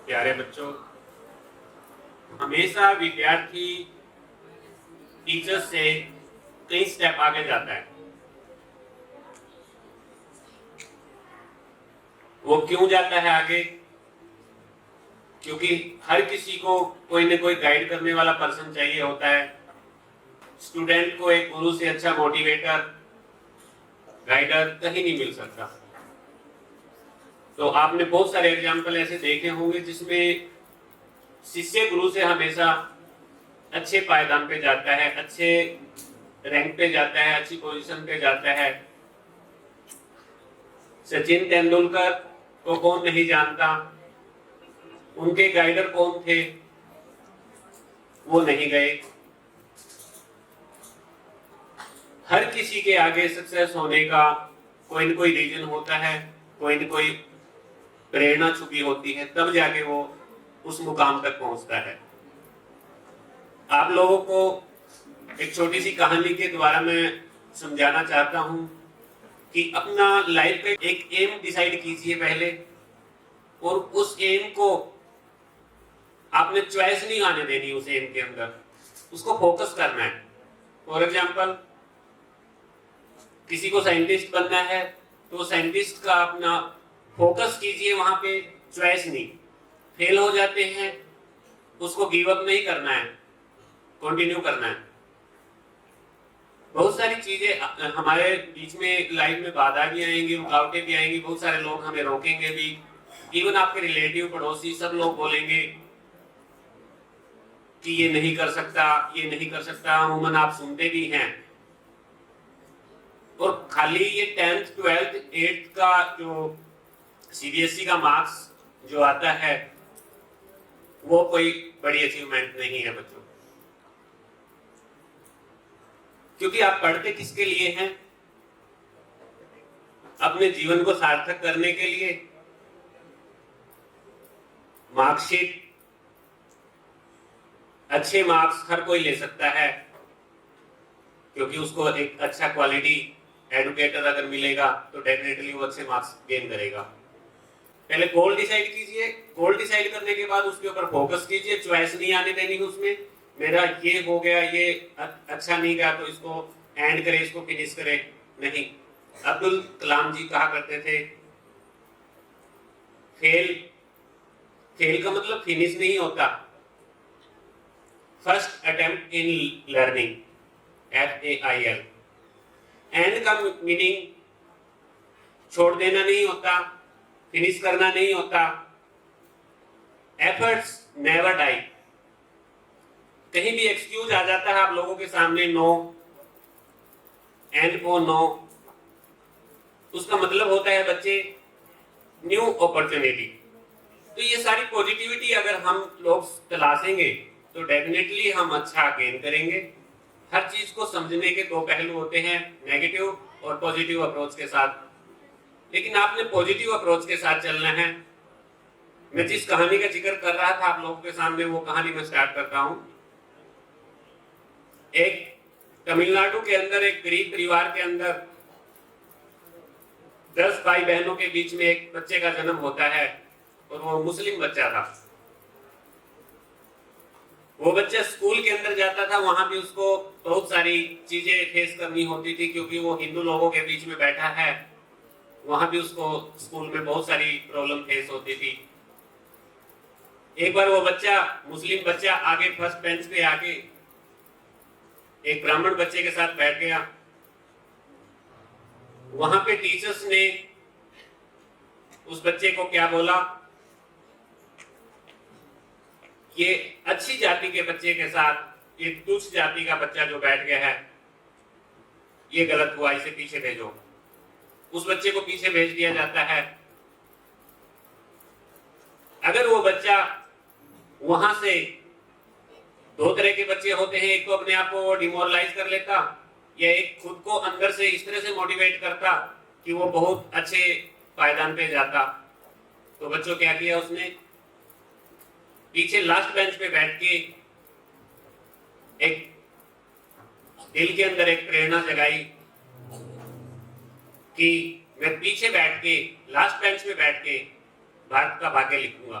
प्यारे बच्चों, हमेशा विद्यार्थी टीचर से कई स्टेप आगे जाता है। वो क्यों जाता है आगे? क्योंकि हर किसी को कोई न कोई गाइड करने वाला पर्सन चाहिए होता है। स्टूडेंट को एक गुरु से अच्छा मोटिवेटर, गाइडर कहीं नहीं मिल सकता। तो आपने बहुत सारे एग्जाम्पल ऐसे देखे होंगे जिसमें शिष्य गुरु से हमेशा अच्छे पायदान पे जाता है, अच्छे रैंक पे जाता है, अच्छी पोजीशन पे जाता है। सचिन तेंदुलकर को कौन नहीं जानता? उनके गाइडर कौन थे? वो नहीं गए। हर किसी के आगे सक्सेस होने का कोई न कोई रीजन होता है, कोई न कोई प्रेरणा छुपी होती है, तब जाके वो उस मुकाम तक पहुंचता है। आप लोगों को एक छोटी सी कहानी के द्वारा मैं समझाना चाहता हूं कि अपना लाइफ पे एक एम डिसाइड कीजिए पहले, और उस एम को आपने चॉइस नहीं आने देनी। उस एम के अंदर उसको फोकस करना है। फॉर एग्जाम्पल, किसी को साइंटिस्ट बनना है तो साइंटिस्ट का अपना फोकस कीजिए, वहां पे चॉइस नहीं। फेल हो जाते हैं, उसको गिव अप नहीं करना है, कंटिन्यू करना है। बहुत सारी चीजें हमारे बीच में लाइफ में बाधा भी आएंगी, रुकावटें भी आएंगी, बहुत सारे लोग हमें रोकेंगे भी। इवन आपके रिलेटिव, पड़ोसी, सब लोग बोलेंगे कि ये नहीं कर सकता, ये नहीं कर सकता। अमूमन आप सुनते भी हैं। और खाली ये 10th, 12th, 8th का जो सीबीएसई का मार्क्स जो आता है वो कोई बड़ी अचीवमेंट नहीं है बच्चों। क्योंकि आप पढ़ते किसके लिए हैं? अपने जीवन को सार्थक करने के लिए। मार्कशीट, अच्छे मार्क्स हर कोई ले सकता है, क्योंकि उसको एक अच्छा क्वालिटी एडुकेटर अगर मिलेगा तो डेफिनेटली वो अच्छे मार्क्स गेन करेगा। पहले गोल डिसाइड कीजिए। गोल डिसाइड करने के बाद उसके ऊपर फोकस कीजिए। चॉइस नहीं आने देनी उसमें, मेरा ये हो गया, ये अच्छा नहीं गया तो इसको एंड करे, इसको फिनिश करे, नहीं। अब्दुल कलाम जी कहा करते थे, फेल का मतलब फिनिश नहीं होता। First attempt in learning, FAIL। End का मीनिंग छोड़ देना नहीं होता, फिनिश करना नहीं होता। Efforts never die. कहीं भी एक्सक्यूज आ जाता है आप लोगों के सामने, नो, एंड फॉर नो, उसका मतलब होता है बच्चे न्यू अपॉर्चुनिटी। तो ये सारी पॉजिटिविटी अगर हम लोग तलाशेंगे तो डेफिनेटली हम अच्छा गेन करेंगे। हर चीज को समझने के दो पहलू होते हैं, नेगेटिव और पॉजिटिव अप्रोच के साथ। लेकिन आपने पॉजिटिव अप्रोच के साथ चलना है। मैं जिस कहानी का जिक्र कर रहा था आप लोगों के सामने, वो कहानी मैं स्टार्ट करता हूं। एक तमिलनाडु के अंदर एक गरीब परिवार के अंदर 10 भाई बहनों के बीच में एक बच्चे का जन्म होता है, और वो मुस्लिम बच्चा था। वो बच्चा स्कूल के अंदर जाता था, वहां भी उसको बहुत सारी चीजें फेस करनी होती थी, क्योंकि वो हिंदू लोगों के बीच में बैठा है। वहां भी उसको स्कूल में बहुत सारी प्रॉब्लम फेस होती थी। एक बार वो बच्चा, मुस्लिम बच्चा, आगे फर्स्ट बेंच पे आके एक ब्राह्मण बच्चे के साथ बैठ गया। वहां पे टीचर्स ने उस बच्चे को क्या बोला, ये अच्छी जाति के बच्चे के साथ ये तुच्छ जाति का बच्चा जो बैठ गया है, ये गलत हुआ, इसे पीछे भेजो। उस बच्चे को पीछे भेज दिया जाता है। अगर वो बच्चा वहां से, दो तरह के बच्चे होते हैं, एक तो अपने आप को डिमोरलाइज कर लेता, या एक खुद को अंदर से इस तरह से मोटिवेट करता कि वो बहुत अच्छे पायदान पे जाता। तो बच्चों क्या किया उसने, पीछे लास्ट बेंच पे बैठ के एक दिल के अंदर एक प्रेरणा जगाई कि मैं पीछे बैठ के, लास्ट बेंच पे बैठ के भारत का भाग्य लिखूंगा।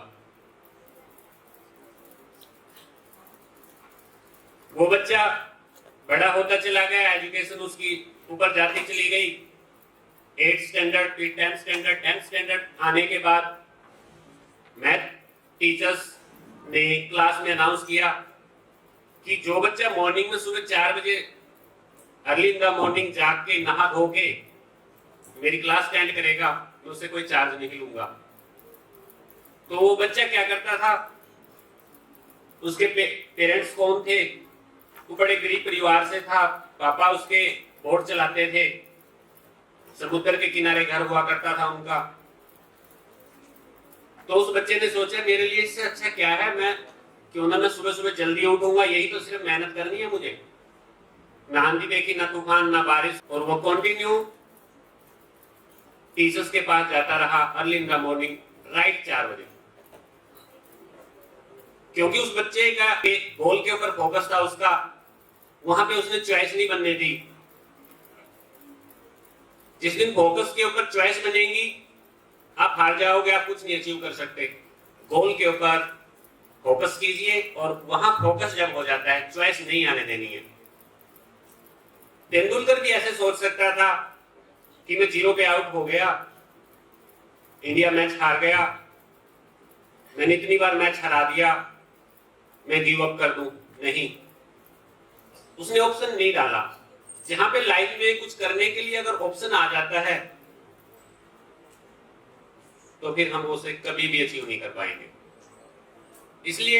वो बच्चा बड़ा होता चला गया, एजुकेशन उसकी ऊपर जाती चली गई। 8th स्टैंडर्ड, फिर 10th स्टैंडर्ड, 10th स्टैंडर्ड आने के बाद मैथ टीचर्स ने क्लास में अनाउंस किया कि जो बच्चा मॉर्निंग में सुबह 4 बजे अर्ली इन द मॉर्निंग जाग के नहा धो के मेरी क्लास अटेंड करेगा, मैं उससे कोई चार्ज नहीं लूंगा। तो वो बच्चा क्या करता था, उसके पेरेंट्स कौन थे, वो बड़े गरीब परिवार से था, पापा उसके बोट चलाते थे, समुद्र के किनारे घर हुआ करता था उनका। तो उस बच्चे ने सोचा मेरे लिए इससे अच्छा क्या है, मैं क्यों ना मैं सुबह सुबह जल्दी उठूंगा, यही तो सिर्फ मेहनत करनी है मुझे, ना आंधी देखी ना तूफान ना बारिश। और वो कंटिन्यू टीचर्स के पास जाता रहा early in the morning, right 4 बजे, क्योंकि उस बच्चे का गोल के ऊपर फोकस था उसका, वहां पे उसने चॉइस नहीं बनने दी। जिस दिन फोकस के ऊपर चॉइस बनेगी आप हार जाओगे, आप कुछ नहीं अचीव कर सकते। गोल के ऊपर फोकस कीजिए, और वहां फोकस जब हो जाता है चॉइस नहीं आने देनी है। तेंदुलकर भी ऐसे सोच सकता था कि मैं 0 पे आउट हो गया, इंडिया मैच हार गया, मैंने इतनी बार मैच हरा दिया, मैं गिव अप कर दूं। नहीं, उसने ऑप्शन नहीं डाला। जहां पे लाइफ में कुछ करने के लिए अगर ऑप्शन आ जाता है तो फिर हम उसे कभी भी अचीव नहीं कर पाएंगे। इसलिए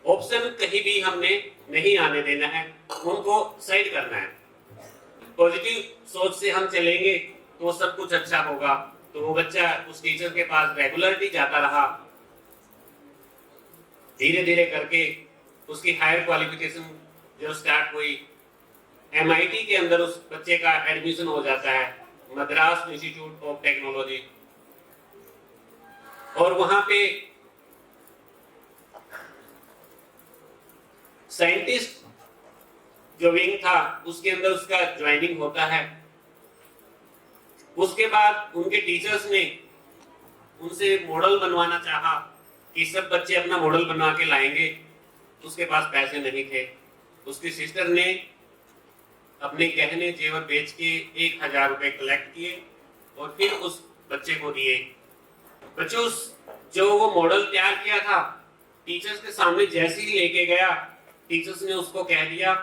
ऑप्शन कहीं भी हमने नहीं आने देना है, उनको साइड करना है। पॉजिटिव सोच से हम चलेंगे तो सब कुछ अच्छा होगा। तो वो बच्चा उस टीचर के पास रेगुलरली जाता रहा, धीरे धीरे करके उसकी हायर क्वालिफिकेशन जो स्टार्ट हुई, MIT के अंदर उस बच्चे का एडमिशन हो जाता है, मद्रास इंस्टीट्यूट ऑफ टेक्नोलॉजी। और वहां पे साइंटिस्ट जो विंग था उसके अंदर उसका ज्वाइनिंग होता है। उसके बाद उनके टीचर्स ने उनसे मॉडल बनवाना चाहा कि सब बच्चे अपना मॉडल बनवा के लाएंगे, उसके पास पैसे नहीं थे। उसकी सिस्टर ने अपने गहने जेवर बेच के 1000 रुपए कलेक्ट किए और फिर उस बच्चे को दिए। बच्चे उस जो वो मॉडल तैयार किया था टीचर्स के सामने जैसे ही लेके गया, टीचर्स ने उसको कह दिया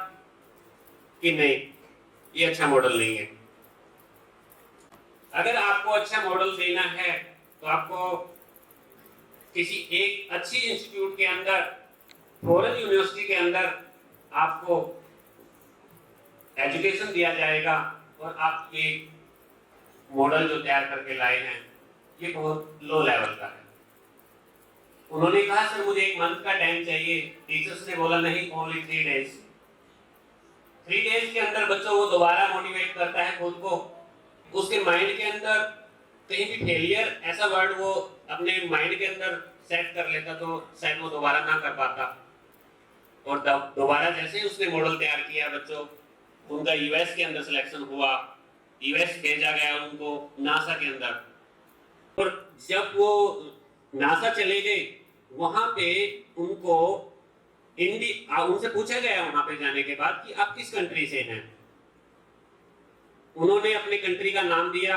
कि नहीं, ये अच्छा मॉडल नहीं है। अगर आपको अच्छा मॉडल देना है तो आपको किसी एक अच्छी इंस्टीट्यूट के अंदर, फॉरेन यूनिवर्सिटी के अंदर आपको एजुकेशन दिया जाएगा, और आप ये मॉडल जो तैयार करके लाए हैं ये बहुत लो लेवल का है। उन्होंने कहा सर मुझे 1 मंथ का टाइम चाहिए। टीचर्स ने बोला नहीं, ओनली 3 डेज। 3 डेज के अंदर बच्चों को दोबारा मोटिवेट करता है खुद को। उसके माइंड के अंदर कहीं भी फेलियर ऐसा वर्ड वो अपने माइंड के अंदर सेट कर लेता तो शायद वो दोबारा ना कर पाता। और दोबारा जैसे ही उसने मॉडल तैयार किया, बच्चों उनका यूएस के अंदर सिलेक्शन हुआ, यूएस भेजा गया उनको नासा के अंदर। और जब वो नासा चले गए वहां पे उनको उनसे पूछा गया वहां पे जाने के बाद कि आप किस कंट्री से हैं। उन्होंने अपने कंट्री का नाम दिया।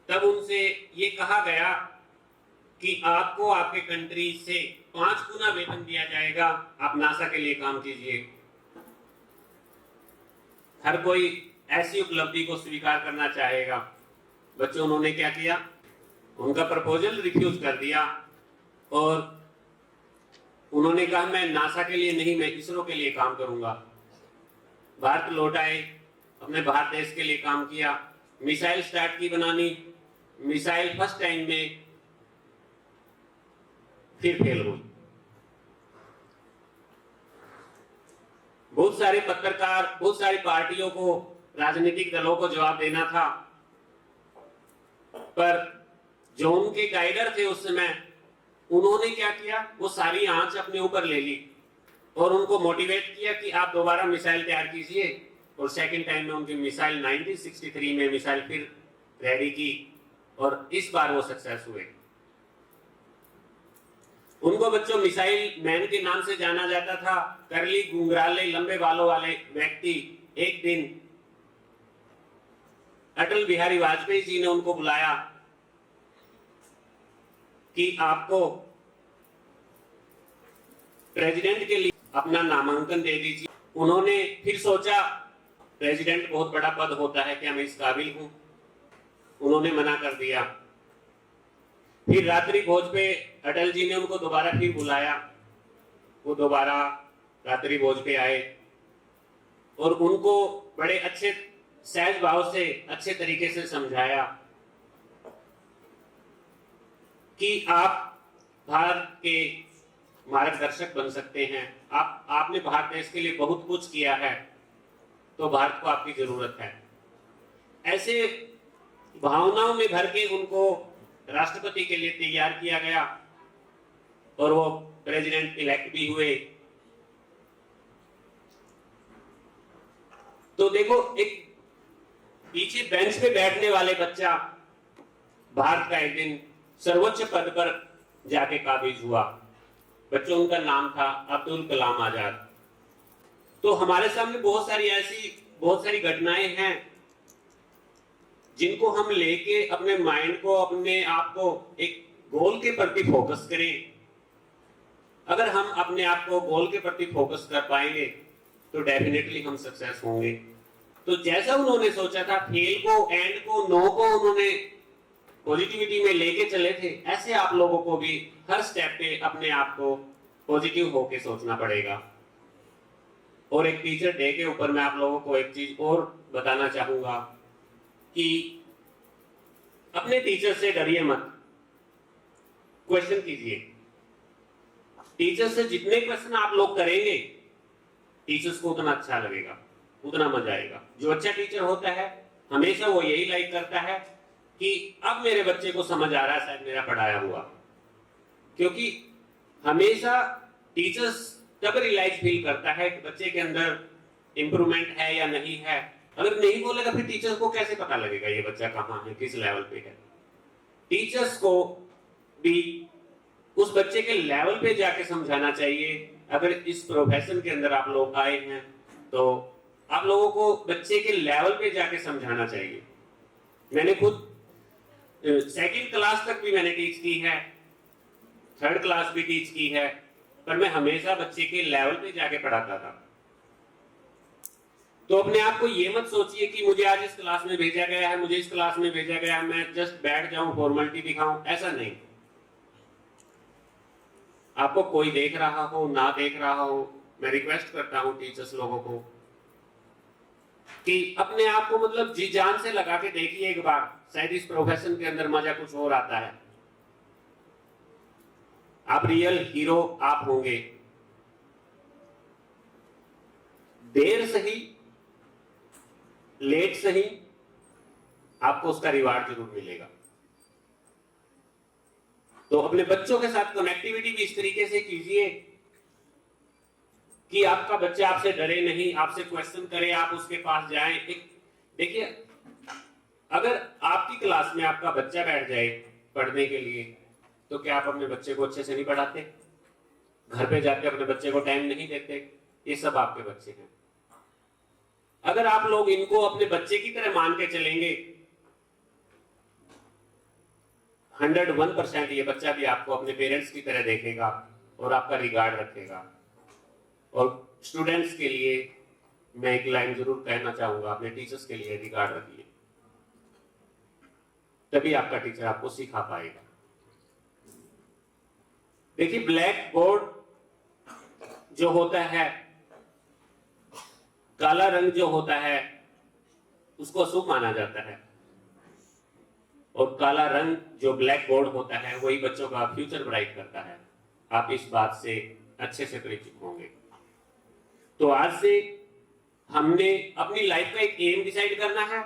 तब उनसे ये कहा गया कि आपको आपके कंट्री से 5 गुना वेतन दिया जाएगा, आप नासा के लिए काम कीजिए। हर कोई ऐसी उपलब्धि को स्वीकार करना चाहेगा। बच्चों उन्होंने क्या किया, उनका प्रपोजल रिफ्यूज कर दिया और उन्होंने कहा मैं नासा के लिए नहीं, मैं इसरो के लिए काम करूंगा। भारत लौट आए, अपने भारत देश के लिए काम किया, मिसाइल स्टार्ट की बनानी। मिसाइल फर्स्ट टाइम में फिर फेल हुई। बहुत सारे पत्रकार, बहुत सारी पार्टियों को, राजनीतिक दलों को जवाब देना था, पर जो उनके गाइडर थे उस समय, उन्होंने क्या किया, वो सारी आंच अपने ऊपर ले ली और उनको मोटिवेट किया कि आप दोबारा मिसाइल तैयार कीजिए। और सेकंड टाइम में उनकी मिसाइल 1963 में मिसाइल फिर रेडी की और इस बार वो सक्सेस हुए। उनको बच्चों मिसाइल मैन के नाम से जाना जाता था। करली घुंघराले लंबे बालों वाले व्यक्ति एक दिन अटल बिहारी वाजपेयी जी ने उनको बुलाया कि आपको प्रेसिडेंट के लिए अपना नामांकन दे दीजिए। उन्होंने फिर सोचा प्रेसिडेंट बहुत बड़ा पद होता है, क्या मैं इस काबिल हूं? उन्होंने मना कर दिया। फिर रात्रि भोज पे अटल जी ने उनको दोबारा फिर बुलाया। वो दोबारा रात्रि भोज पे आए और उनको बड़े अच्छे सहज भाव से अच्छे तरीके से समझाया कि आप भारत के मार्गदर्शक बन सकते हैं। आपने भारत देश के लिए बहुत कुछ किया है, तो भारत को आपकी जरूरत है। ऐसे भावनाओं में भर के उनको राष्ट्रपति के लिए तैयार किया गया और वो प्रेसिडेंट इलेक्ट भी हुए। तो देखो, एक पीछे बेंच पे बैठने वाले बच्चा भारत का एक दिन सर्वोच्च पद पर जाके काबिज हुआ। बच्चों, उनका नाम था अब्दुल कलाम आजाद। तो हमारे सामने बहुत सारी घटनाएं हैं जिनको हम लेके अपने माइंड को, अपने आप को एक गोल के प्रति फोकस करें। अगर हम अपने आप को गोल के प्रति फोकस कर पाएंगे तो डेफिनेटली हम सक्सेस होंगे। तो जैसा उन्होंने सोचा था, फेल को, एंड को, नो को उन्होंने पॉजिटिविटी में लेके चले थे, ऐसे आप लोगों को भी हर स्टेप पे अपने आप को पॉजिटिव होके सोचना पड़ेगा। और एक टीचर डे के ऊपर मैं आप लोगों को एक चीज और बताना चाहूंगा कि अपने टीचर से डरिए मत, क्वेश्चन कीजिए। टीचर से जितने क्वेश्चन आप लोग करेंगे, टीचर्स को उतना अच्छा लगेगा, उतना मजा आएगा। जो अच्छा टीचर होता है हमेशा वो यही लाइक करता है कि अब मेरे बच्चे को समझ आ रहा है शायद मेरा पढ़ाया हुआ। क्योंकि हमेशा टीचर्स तब रियलाइज फील करता है कि बच्चे के अंदर इंप्रूवमेंट है या नहीं है। अगर नहीं बोलेगा फिर टीचर्स को कैसे पता लगेगा ये बच्चा कहाँ है, किस लेवल पे है। टीचर्स को भी उस बच्चे के लेवल पे जाके समझाना चाहिए। अगर इस प्रोफेशन के अंदर आप लोग आए हैं तो आप लोगों को बच्चे के लेवल पे जाके समझाना चाहिए। मैंने खुद सेकंड क्लास तक भी मैंने टीच की है, थर्ड क्लास भी टीच की है, पर मैं हमेशा बच्चे के लेवल पे जाके पढ़ाता था। तो अपने आप को ये मत सोचिए कि मुझे आज इस क्लास में भेजा गया है, मुझे इस क्लास में भेजा गया है, मैं जस्ट बैठ जाऊं, फॉर्मेलिटी दिखाऊं, ऐसा नहीं। आपको कोई देख रहा हो ना देख रहा हो, मैं रिक्वेस्ट करता हूं टीचर्स लोगों को कि अपने आप को मतलब जी जान से लगा के देखिए एक बार, शायद इस प्रोफेशन के अंदर मजा कुछ और आता है। आप रियल हीरो आप होंगे। देर सही लेट सही आपको उसका रिवार्ड जरूर मिलेगा। तो अपने बच्चों के साथ कनेक्टिविटी भी इस तरीके से कीजिए कि आपका बच्चा आपसे डरे नहीं, आपसे क्वेश्चन करे, आप उसके पास जाएं। देखिए, अगर आपकी क्लास में आपका बच्चा बैठ जाए पढ़ने के लिए, तो क्या आप अपने बच्चे को अच्छे से नहीं पढ़ाते? घर पे जाके अपने बच्चे को टाइम नहीं देते? ये सब आपके बच्चे हैं। अगर आप लोग इनको अपने बच्चे की तरह मान के चलेंगे, 101% ये बच्चा भी आपको अपने पेरेंट्स की तरह देखेगा और आपका रिगार्ड रखेगा। और स्टूडेंट्स के लिए मैं एक लाइन जरूर कहना चाहूंगा, अपने टीचर्स के लिए रिगार्ड रखिए, तभी आपका टीचर आपको सिखा पाएगा। देखिए, ब्लैक बोर्ड जो होता है, काला रंग जो होता है, उसको अशुभ माना जाता है। और काला रंग जो ब्लैक बोर्ड होता है, वही बच्चों का फ्यूचर ब्राइट करता है। आप इस बात से अच्छे से परिचित होंगे। तो आज से हमने अपनी लाइफ का एक एम डिसाइड करना है,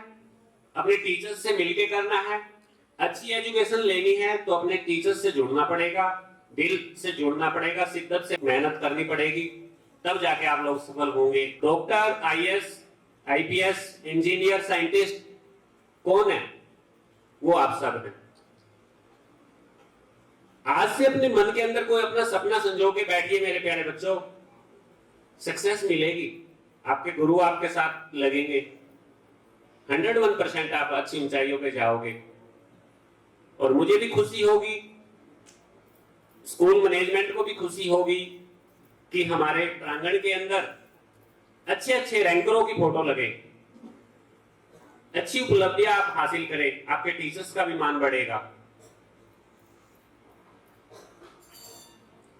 अपने टीचर्स से मिलके करना है। अच्छी एजुकेशन लेनी है तो अपने टीचर्स से जुड़ना पड़ेगा, दिल से जुड़ना पड़ेगा, शिद्दत से मेहनत करनी पड़ेगी, तब जाके आप लोग सफल होंगे। Doctor, IAS, IPS, engineer, scientist कौन है? वो आप सब हैं। आज से अपने मन के अंदर कोई अपना सपना संजो के बैठिए मेरे प्यारे बच्चों, सक्सेस मिलेगी। आपके गुरु आपके साथ लगेंगे, 101% आप अच्छी ऊंचाइयों पे जाओगे। और मुझे भी खुशी होगी, स्कूल मैनेजमेंट को भी खुशी होगी कि हमारे प्रांगण के अंदर अच्छे अच्छे रैंकरों की फोटो लगे, अच्छी उपलब्धियां आप हासिल करें, आपके टीचर्स का भी मान बढ़ेगा।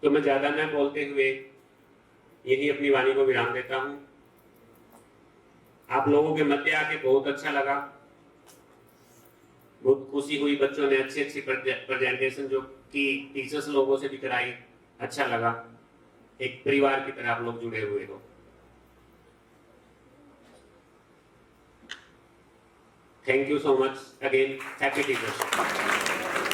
तो मैं ज्यादा न बोलते हुए यही अपनी वाणी को विराम देता हूं। आप लोगों के मध्य आके बहुत अच्छा लगा, बहुत खुशी हुई। बच्चों ने अच्छी अच्छी प्रेजेंटेशन जो की टीचर्स लोगों से भी कराई, अच्छा लगा। एक परिवार की तरह आप लोग जुड़े हुए हो। Thank you so much again, happy teachers.